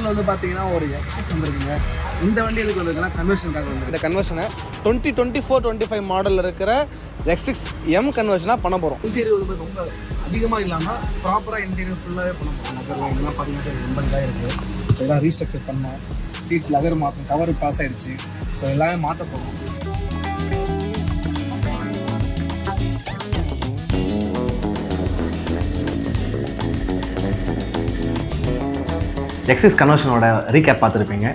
Model வந்து பார்த்தீங்கன்னா ஒரு எக்ஸஸ் வந்துருக்குங்க. இந்த வண்டி எதுக்கு வந்துருக்குன்னா கன்வர்ஷனுக்காக வந்து இந்த கன்வர்ஷனை 2024-25 மாடலில் இருக்கிற X6M கன்வர்ஷனாக பண்ண போகிறோம். இன்டீரியர் வந்து ரொம்ப அதிகமாக இல்லாமல் ப்ராப்பராக இன்டீரியர் ஃபுல்லாகவே பண்ண போகிறோம். இதெல்லாம் பார்த்தீங்கன்னா ரொம்ப இதாக இருக்குது. ஸோ எல்லாம் ரீஸ்ட்ரக்சர் பண்ணோம். சீட் லெதர் மாற்றணும், கவர் பாஸ் ஆகிடுச்சு. ஸோ எல்லாமே மாற்ற போகிறோம். X6 கன்வர்ஷனோட ரீகேப் பார்த்துருப்பீங்க.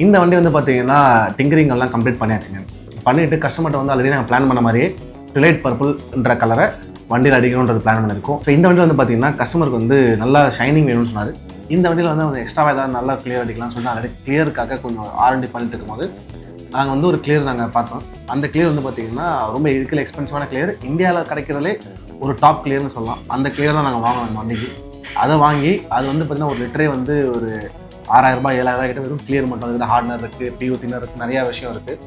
இந்த வண்டி வந்து பார்த்தீங்கன்னா டிங்கரிங் எல்லாம் கம்ப்ளீட் பண்ணியாச்சுங்க. பண்ணிவிட்டு கஸ்டமர்கிட்ட வந்து ஆல்ரெடி நாங்கள் பிளான் பண்ண மாதிரியே ரிலைட் பர்பிள்ன்ற கலரை வண்டியில் அடிக்கணுன்றது பிளான் பண்ணியிருக்கோம். ஸோ இந்த வண்டியில் வந்து பார்த்தீங்கன்னா கஸ்டமருக்கு வந்து நல்லா ஷைனிங் வேணும்னு சொன்னார். இந்த வண்டியில் வந்து அவங்க எக்ஸ்ட்ராவாக ஏதாவது நல்லா கிளியர் அடிக்கலாம்னு சொல்லி ஆல்ரெடி கிளியருக்காக கொஞ்சம் R&D பண்ணிட்டு இருக்கும்போது நாங்கள் வந்து ஒரு கிளியர் நாங்கள் பார்த்தோம். அந்த கிளியர் வந்து பார்த்தீங்கன்னா ரொம்ப இருக்கிற எக்ஸ்பென்சிவான கிளியர், இந்தியாவில் கிடைக்கிறதுலே ஒரு டாப் கிளியர்னு சொல்லலாம். அந்த கிளியர் தான் நாங்கள் வாங்கணும் அந்த வண்டிக்கு. அதை வாங்கி அது வந்து பார்த்திங்கன்னா ஒரு லிட்டரே வந்து ஒரு 6000 ரூபாய் 7000 கிட்ட வெறும் கிளியர் மட்டும். அதுக்கு ஹார்ட்னர் இருக்குது, PU தின்னர் இருக்குது, நிறையா விஷயம் இருக்குது.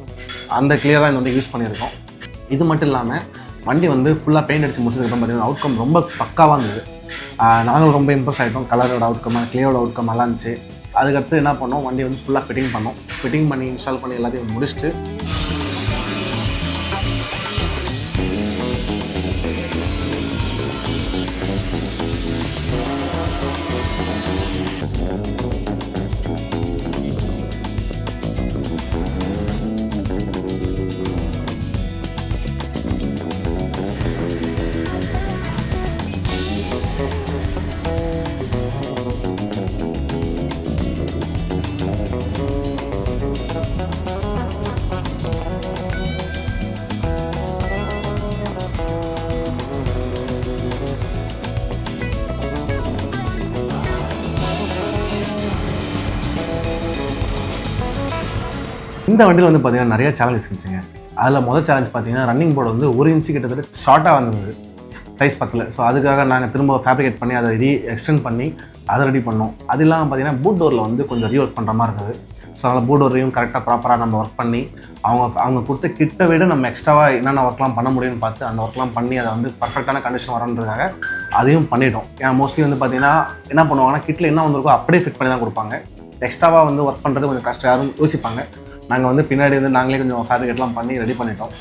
அந்த கிளியர் தான் இந்த வந்து யூஸ் பண்ணியிருக்கோம். இது மட்டும் இல்லாமல் வண்டி வந்து ஃபுல்லாக பெயிண்ட் அடித்து முடிச்சதுக்கப்புறம் பார்த்திங்கன்னா அவுட்கம் ரொம்ப பக்காவாக இருந்தது. நாங்களும் ரொம்ப இம்ப்ரெஸ் ஆகிட்டோம். கலரோட அவுட்கம், கிளியரோட அவுட்கம் நல்லா இருந்துச்சு. அதுக்கடுத்து என்ன பண்ணோம், வண்டி வந்து ஃபுல்லாக ஃபிட்டிங் பண்ணோம். ஃபிட்டிங் பண்ணி இன்ஸ்டால் பண்ணி எல்லாத்தையும் முடிச்சுட்டு இந்த வண்டியில் வந்து பார்த்திங்கன்னா நிறைய சேலஞ்சஸ் இருந்துச்சுங்க. அதில் முதல் சேலஞ்ச் பார்த்தீங்கன்னா ரன்னிங் போர்டு வந்து 1 இன்ச்சு கிட்டத்தட்ட ஷார்ட்டாக வந்தது, சைஸ் 10. ஸோ அதுக்காக நாங்கள் திரும்ப ஃபேப்ரிகேட் பண்ணி அதை எக்ஸ்டெண்ட் பண்ணி அதை ரெடி பண்ணோம். அது இல்லாமல் பார்த்தீங்கன்னா பூட் டோரில் வந்து கொஞ்சம் ரீஒர்க் பண்ணுற மாதிரி இருந்தது. ஸோ அதனால் பூட் டோரையும் கரெக்டாக ப்ராப்பராக நம்ம ஒர்க் பண்ணி அவங்க கொடுத்த கிட்ட விட நம்ம எக்ஸ்ட்ராவாக என்னென்ன ஒர்க்லாம் பண்ண முடியும்னு பார்த்து அந்த ஒர்க்லாம் பண்ணி அதை வந்து பர்ஃபெக்டான கண்டிஷன் வரன்றதுக்காக அதையும் பண்ணிட்டோம். ஏன்னா மோஸ்ட்லி வந்து பார்த்தீங்கன்னா என்ன பண்ணுவாங்கன்னா கிட்டில் என்ன வந்திருக்கோ அப்படியே ஃபிட் பண்ணி தான் கொடுப்பாங்க. எக்ஸ்ட்ராவாக வந்து ஒர்க் பண்ணுறது கொஞ்சம் கஷ்டம், யாரும் யோசிப்பாங்க. நாங்கள் வந்து பின்னாடி வந்து நாங்களே கொஞ்சம் ஃபேப்ரிகேட்லாம் பண்ணி ரெடி பண்ணிட்டோம்.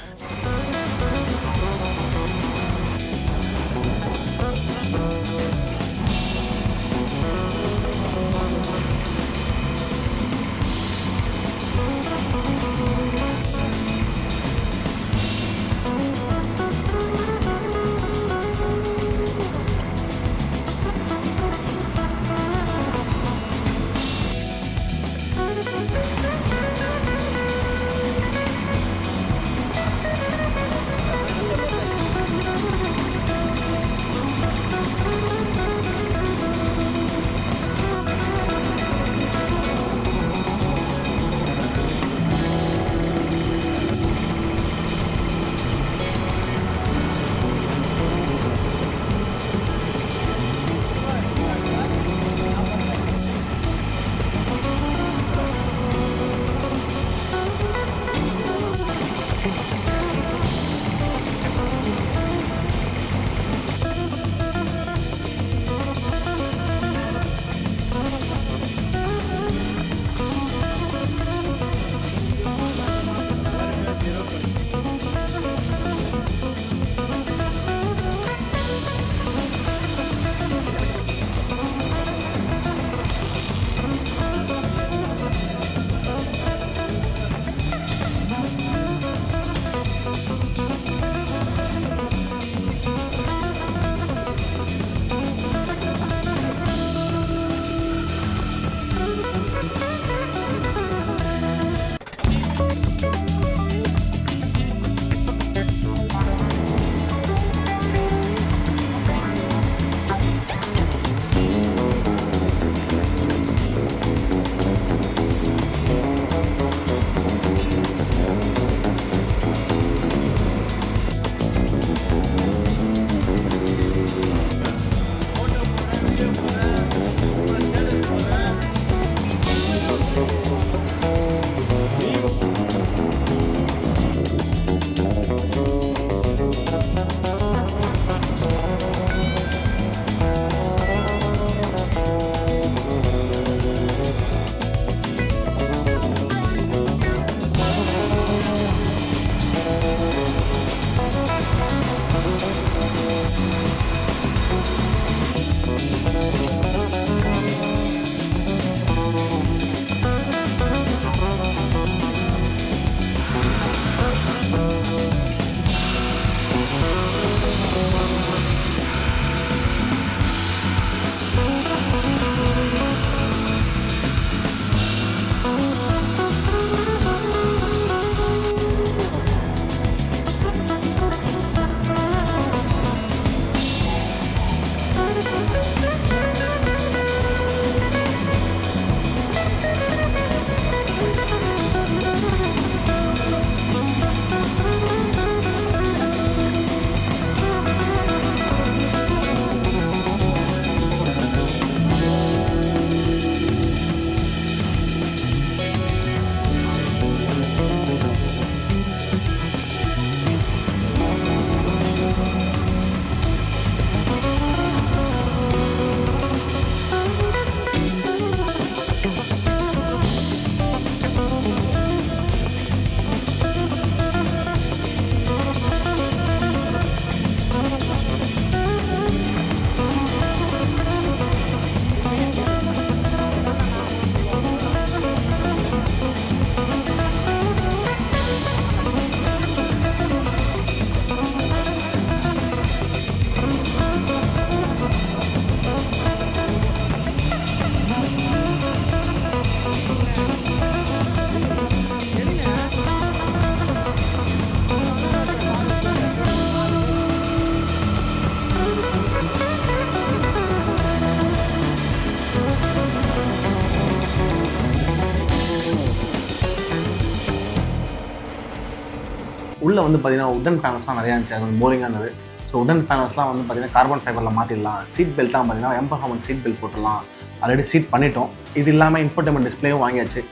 உள்ளே வந்து பார்த்தீங்கன்னா உடன் பேனல்ஸ்லாம் நிறையா இருந்துச்சு, அது கொஞ்சம் போரிங்காக இருந்தது. ஸோ உடன் பேனல்ஸ்லாம் வந்து பார்த்தீங்கன்னா கார்பன் ஃபைபரில் மாற்றிடலாம். சீட் பெல்ட்டாக பார்த்தீங்கன்னா எம்பர்ஃபார்மன்ஸ் சீட் பெல்ட் போட்டுடலாம். ஆல்ரெடி சீட் பண்ணிட்டோம். இது இல்லாமல் இன்ஃபோர்டைன்மெண்ட் டிஸ்பிளேவும் வாங்கியாச்சு.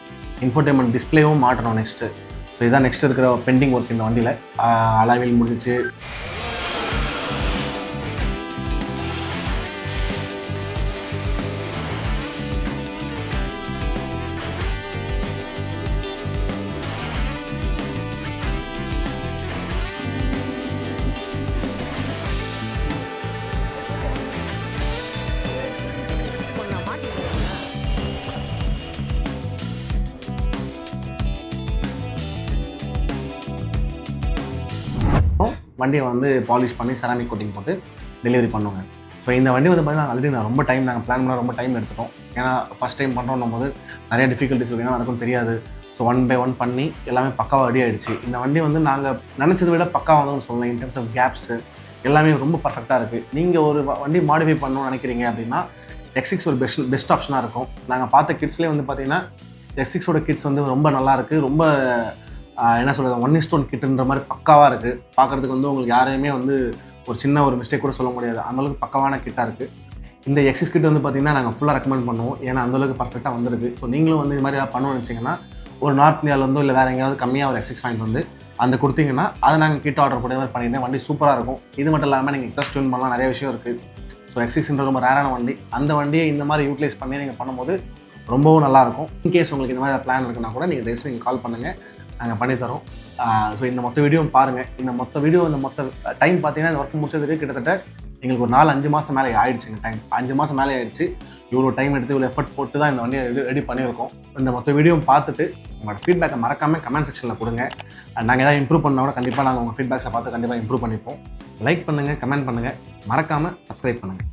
இன்ஃபோர்டைன்மெண்ட் டிஸ்பிளேவும் மாட்டணும் நெக்ஸ்ட்டு. ஸோ இதான் நெக்ஸ்ட் இருக்கிற பெண்டிங் ஒர்க் இந்த வண்டியில். அலாவில் முடிஞ்சிச்சு. வண்டியை வந்து பாலிஷ் பண்ணி செராமிக் கோட்டிங் போட்டு டெலிவரி பண்ணுவாங்க. ஸோ இந்த வண்டி வந்து பார்த்தீங்கன்னா ஆல்ரெடி ரொம்ப டைம் நாங்கள் பிளான் பண்ண ரொம்ப டைம் எடுத்துட்டோம். ஏன்னா ஃபஸ்ட் டைம் பண்ணுறோம் போது நிறைய டிஃபிகல்ட்டிஸ் இருக்குது, ஏன்னா எனக்கும் தெரியாது. ஸோ 1 by 1 பண்ணி எல்லாமே பக்காவாக ரெடி ஆகிடுச்சு. இந்த வண்டி வந்து நாங்கள் நினச்சதை விட பக்காவாக வந்து சொல்லலாம். இன் டர்ம்ஸ் ஆஃப் கேப்ஸு எல்லாமே ரொம்ப பர்ஃபெக்டாக இருக்குது. நீங்கள் ஒரு வண்டி மாடிஃபை பண்ணணும்னு நினைக்கிறீங்க அப்படின்னா X6 ஒரு பெஸ்ட் ஆப்ஷனாக இருக்கும். நாங்கள் பார்த்த கிட்ஸ்லேயே வந்து பார்த்தீங்கன்னா X6ஓட கிட்ஸ் வந்து ரொம்ப நல்லாயிருக்கு. ரொம்ப என்ன சொல்கிறது 1:1 கிட்டுன்ற மாதிரி பக்காவாக இருக்குது. பார்க்குறதுக்கு வந்து உங்களுக்கு யாரையுமே வந்து ஒரு சின்ன ஒரு மிஸ்டேக் கூட சொல்ல முடியாது, அந்தளவுக்கு பக்காவான கிட்டாக இருக்குது. இந்த X6 கிட் வந்து பார்த்திங்கன்னா நாங்கள் ஃபுல்லாக ரெக்கமெண்ட் பண்ணுவோம். ஏன்னா அந்தளவுக்கு பர்ஃபெக்டாக வந்துருக்கு. ஸோ நீங்களும் வந்து இது மாதிரி ஏதாவது பண்ணணும்னு வச்சிங்கன்னா ஒரு நார்த் இந்தியாவிலேருந்தோ இல்லை வேறு எங்கேயாவது கம்மியாக ஒரு X6 வாங்கிட்டு வந்து அந்த கொடுத்தீங்கன்னா அதை நாங்கள் கிட் ஆர்டர் போட மாதிரி பண்ணிட்டேன். வண்டி சூப்பராக இருக்கும். இது மட்டும் இல்லாமல் நீங்கள் எக்ஸ்ட்ரா டியூன் பண்ணலாம், நிறைய விஷயம் இருக்குது. ஸோ X6ன்ற ரொம்ப ரேரான வண்டி. அந்த வண்டியை இந்த மாதிரி யூட்டிலைஸ் பண்ணி நீங்கள் பண்ணும்போது ரொம்பவும் நல்லாயிருக்கும். இன்கேஸ் உங்களுக்கு இந்த மாதிரி பிளான் இருக்குன்னா கூட நீங்கள் தயவுசெய்து நீங்கள் கால் பண்ணுங்கள், நாங்கள் பண்ணித்தரோம். ஸோ இந்த மொத்த வீடியோவும் பாருங்கள். இந்த மொத்த டைம் பார்த்தீங்கன்னா இந்த ஒர்க் முடிச்சதுக்கு கிட்டத்தட்ட எங்களுக்கு ஒரு 4-5 மாதம் மேலே ஆயிடுச்சுங்க. டைம் 5 மாதம் மேலே ஆயிடுச்சு. இவ்வளோ டைம் எடுத்து இவ்வளோ எஃபர்ட் போட்டு தான் இந்த வண்டியை ரெடி பண்ணியிருக்கோம். இந்த மொத்த வீடியோவும் பார்த்துட்டு உங்களோட ஃபீட்பேக்கை மறக்காமல் கமெண்ட் செக்ஷனில் கொடுங்க. நாங்கள் எதாவது இம்ப்ரூவ் பண்ணால் கூட கண்டிப்பாக நாங்கள் உங்கள் ஃபீட்பேக்ஸை பார்த்து கண்டிப்பாக இம்ப்ரூவ் பண்ணிப்போம். லைக் பண்ணுங்கள், கமெண்ட் பண்ணுங்கள், மறக்காமல் சப்ஸ்கிரைப் பண்ணுங்கள்.